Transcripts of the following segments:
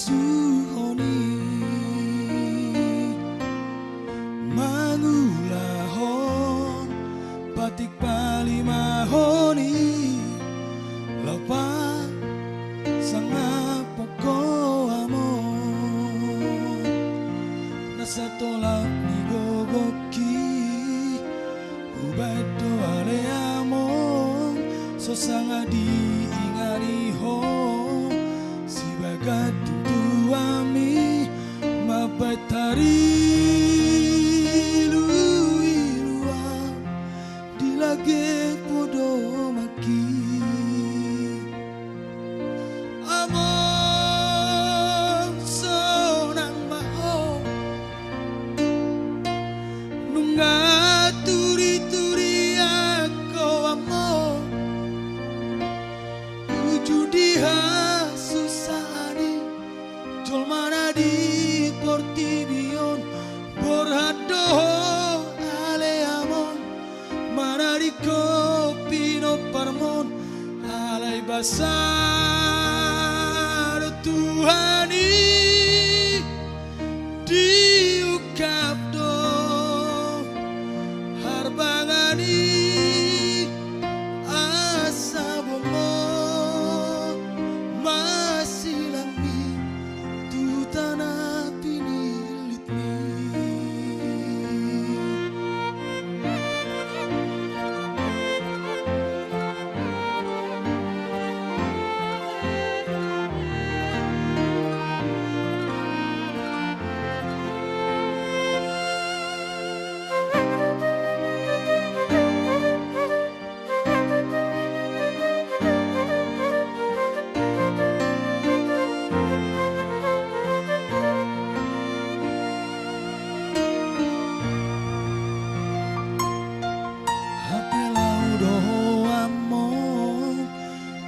suhoni mangulahon patik palimahoni lepas sanga poko amon nasa tolak ni gogoki ubay to ale amon so sanga diingani ho si bagat tuami mapatari luiluan dilage podo maki amon sonang maho nunga turi-turi ako amon ujudiha susani jol mana di portibion borhado ale amon mana di kopino parmon alai basar Tuhani diukap do harbangani asa bomo masih lambi tu tanah pinilit mi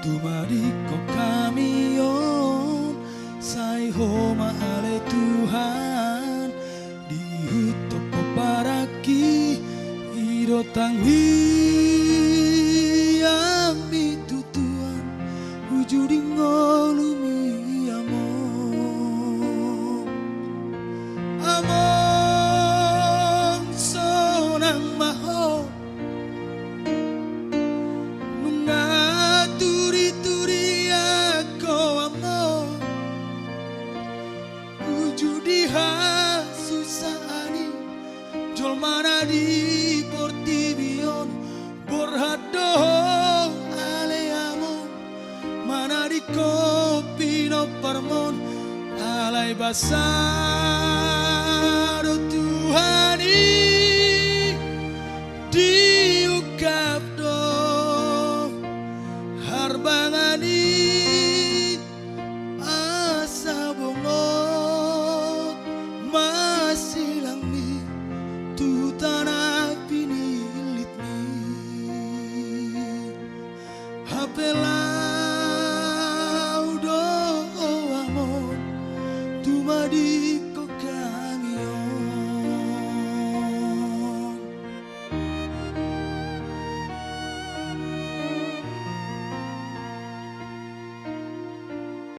Tumariko kamion say homa ale Tuhan dihutok paraki irotang yang mitutuan ujudi ngolumi amon amon sonang maho turi-turi ako amon ujudiha susani jol mana di portibion borhado ale amon mana di kopino parmon alai basar Tuhani diukap do harbangani asa bongot masih lambi tu tanah pinilit mi hapelau do amon tu madi